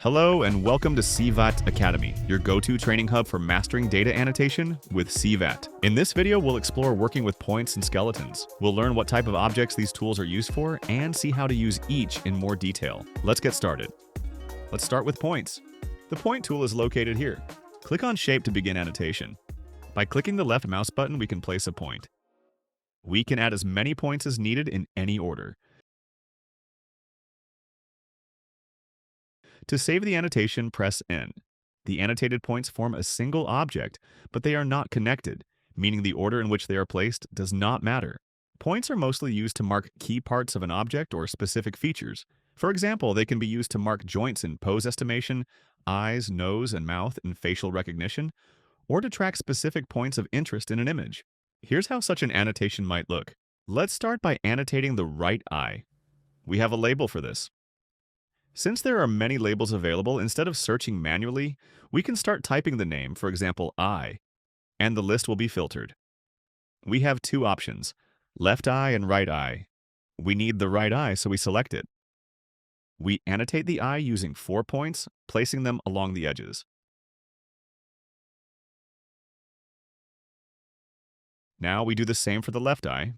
Hello and welcome to CVAT Academy, your go-to training hub for mastering data annotation with CVAT. In this video, we'll explore working with points and skeletons. We'll learn what type of objects these tools are used for and see how to use each in more detail. Let's get started. Let's start with points. The point tool is located here. Click on Shape to begin annotation. By clicking the left mouse button, we can place a point. We can add as many points as needed in any order. To save the annotation, press N. The annotated points form a single object, but they are not connected, meaning the order in which they are placed does not matter. Points are mostly used to mark key parts of an object or specific features. For example, they can be used to mark joints in pose estimation, eyes, nose, and mouth in facial recognition, or to track specific points of interest in an image. Here's how such an annotation might look. Let's start by annotating the right eye. We have a label for this. Since there are many labels available, instead of searching manually, we can start typing the name, for example, eye, and the list will be filtered. We have two options, left eye and right eye. We need the right eye, so we select it. We annotate the eye using 4 points, placing them along the edges. Now we do the same for the left eye.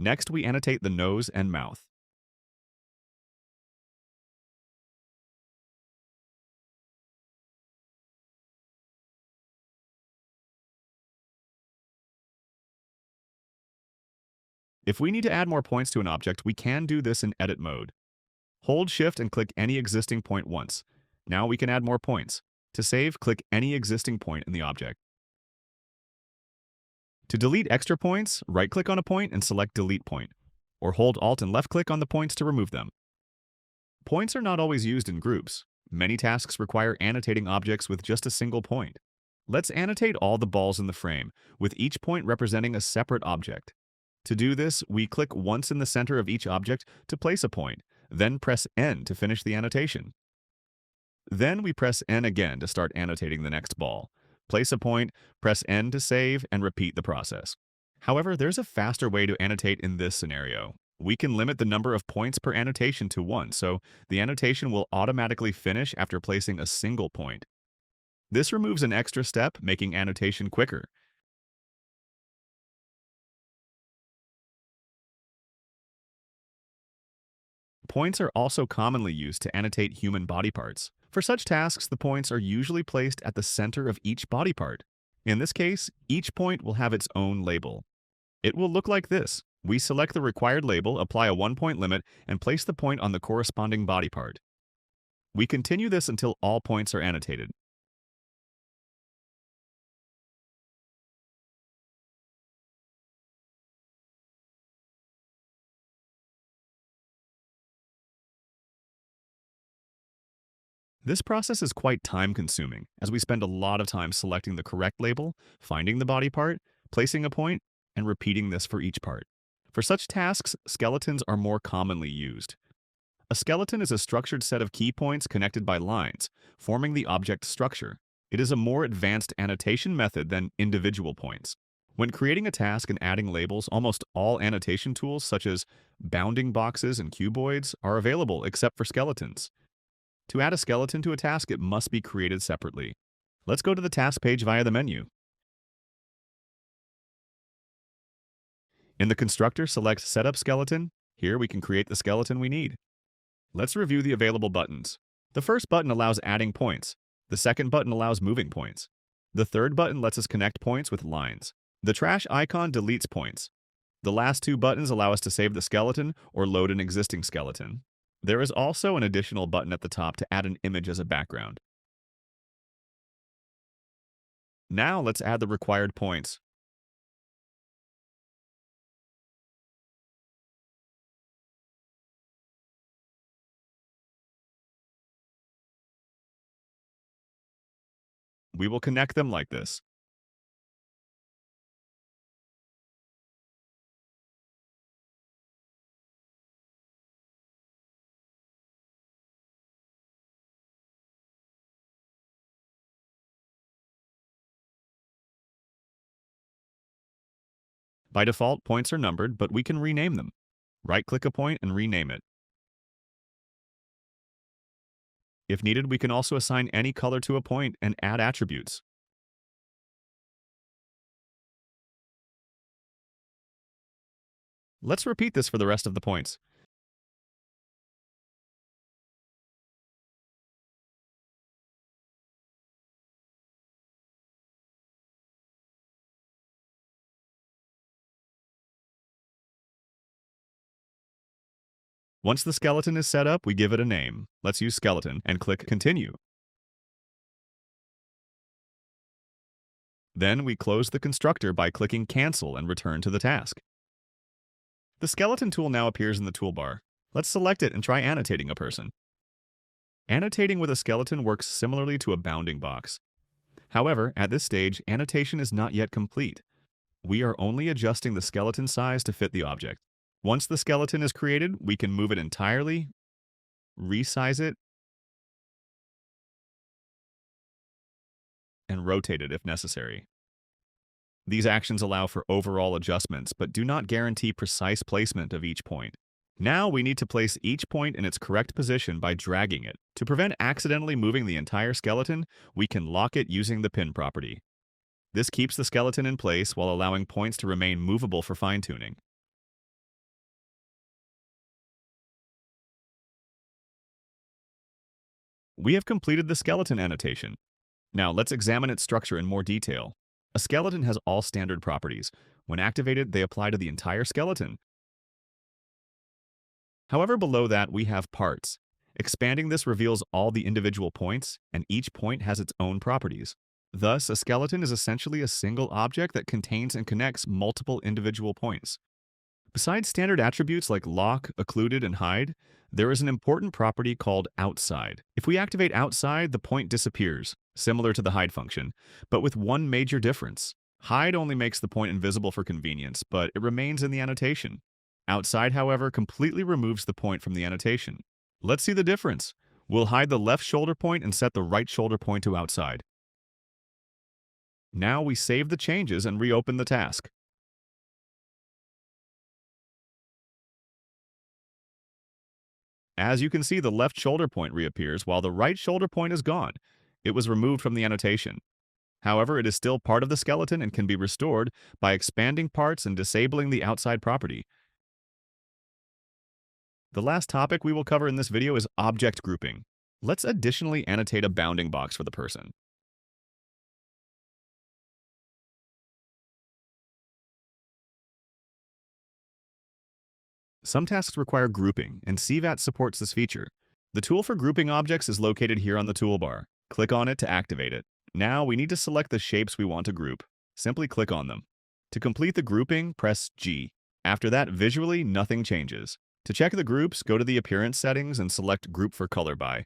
Next, we annotate the nose and mouth. If we need to add more points to an object, we can do this in edit mode. Hold Shift and click any existing point once. Now we can add more points. To save, click any existing point in the object. To delete extra points, right-click on a point and select Delete Point, or hold Alt and left-click on the points to remove them. Points are not always used in groups. Many tasks require annotating objects with just a single point. Let's annotate all the balls in the frame, with each point representing a separate object. To do this, we click once in the center of each object to place a point, then press N to finish the annotation. Then we press N again to start annotating the next ball. Place a point, press N to save, and repeat the process. However, there's a faster way to annotate in this scenario. We can limit the number of points per annotation to 1, so the annotation will automatically finish after placing a single point. This removes an extra step, making annotation quicker. Points are also commonly used to annotate human body parts. For such tasks, the points are usually placed at the center of each body part. In this case, each point will have its own label. It will look like this. We select the required label, apply a 1-point limit, and place the point on the corresponding body part. We continue this until all points are annotated. This process is quite time-consuming, as we spend a lot of time selecting the correct label, finding the body part, placing a point, and repeating this for each part. For such tasks, skeletons are more commonly used. A skeleton is a structured set of key points connected by lines, forming the object structure. It is a more advanced annotation method than individual points. When creating a task and adding labels, almost all annotation tools, such as bounding boxes and cuboids, are available except for skeletons. To add a skeleton to a task, it must be created separately. Let's go to the task page via the menu. In the constructor, select Setup Skeleton. Here we can create the skeleton we need. Let's review the available buttons. The first button allows adding points. The second button allows moving points. The third button lets us connect points with lines. The trash icon deletes points. The last 2 buttons allow us to save the skeleton or load an existing skeleton. There is also an additional button at the top to add an image as a background. Now let's add the required points. We will connect them like this. By default, points are numbered, but we can rename them. Right-click a point and rename it. If needed, we can also assign any color to a point and add attributes. Let's repeat this for the rest of the points. Once the skeleton is set up, we give it a name. Let's use skeleton and click Continue. Then we close the constructor by clicking Cancel and return to the task. The skeleton tool now appears in the toolbar. Let's select it and try annotating a person. Annotating with a skeleton works similarly to a bounding box. However, at this stage, annotation is not yet complete. We are only adjusting the skeleton size to fit the object. Once the skeleton is created, we can move it entirely, resize it, and rotate it if necessary. These actions allow for overall adjustments, but do not guarantee precise placement of each point. Now we need to place each point in its correct position by dragging it. To prevent accidentally moving the entire skeleton, we can lock it using the pin property. This keeps the skeleton in place while allowing points to remain movable for fine-tuning. We have completed the skeleton annotation. Now let's examine its structure in more detail. A skeleton has all standard properties. When activated, they apply to the entire skeleton. However, below that, we have parts. Expanding this reveals all the individual points, and each point has its own properties. Thus, a skeleton is essentially a single object that contains and connects multiple individual points. Besides standard attributes like lock, occluded, and hide, there is an important property called outside. If we activate outside, the point disappears, similar to the hide function, but with one major difference. Hide only makes the point invisible for convenience, but it remains in the annotation. Outside, however, completely removes the point from the annotation. Let's see the difference. We'll hide the left shoulder point and set the right shoulder point to outside. Now we save the changes and reopen the task. As you can see, the left shoulder point reappears while the right shoulder point is gone. It was removed from the annotation. However, it is still part of the skeleton and can be restored by expanding parts and disabling the outside property. The last topic we will cover in this video is object grouping. Let's additionally annotate a bounding box for the person. Some tasks require grouping, and CVAT supports this feature. The tool for grouping objects is located here on the toolbar. Click on it to activate it. Now we need to select the shapes we want to group. Simply click on them. To complete the grouping, press G. After that, visually, nothing changes. To check the groups, go to the Appearance settings and select Group for Color By.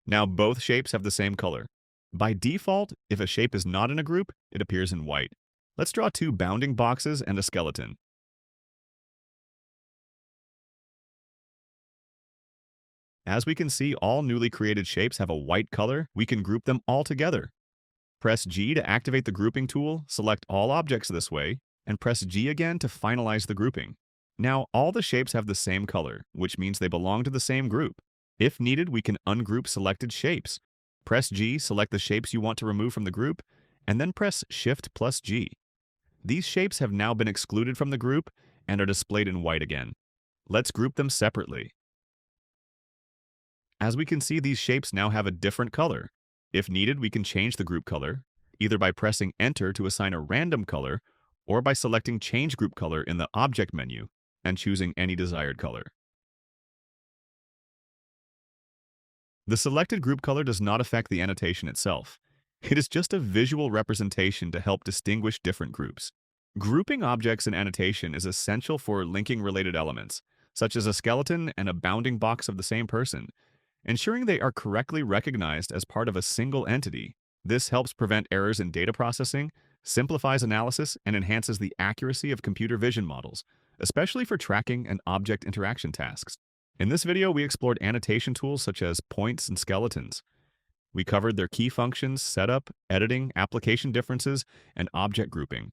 Now both shapes have the same color. By default, if a shape is not in a group, it appears in white. Let's draw two bounding boxes and a skeleton. As we can see, all newly created shapes have a white color. We can group them all together. Press G to activate the grouping tool, select all objects this way, and press G again to finalize the grouping. Now, all the shapes have the same color, which means they belong to the same group. If needed, we can ungroup selected shapes. Press G, select the shapes you want to remove from the group, and then press Shift plus G. These shapes have now been excluded from the group and are displayed in white again. Let's group them separately. As we can see, these shapes now have a different color. If needed, we can change the group color, either by pressing Enter to assign a random color, or by selecting Change Group Color in the Object menu and choosing any desired color. The selected group color does not affect the annotation itself. It is just a visual representation to help distinguish different groups. Grouping objects in annotation is essential for linking related elements, such as a skeleton and a bounding box of the same person, ensuring they are correctly recognized as part of a single entity. This helps prevent errors in data processing, simplifies analysis, and enhances the accuracy of computer vision models, especially for tracking and object interaction tasks. In this video, we explored annotation tools such as points and skeletons. We covered their key functions, setup, editing, application differences, and object grouping.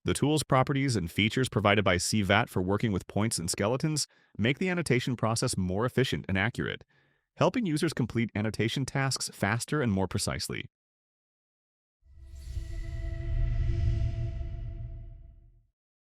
The tools, properties, and features provided by CVAT for working with points and skeletons make the annotation process more efficient and accurate, helping users complete annotation tasks faster and more precisely.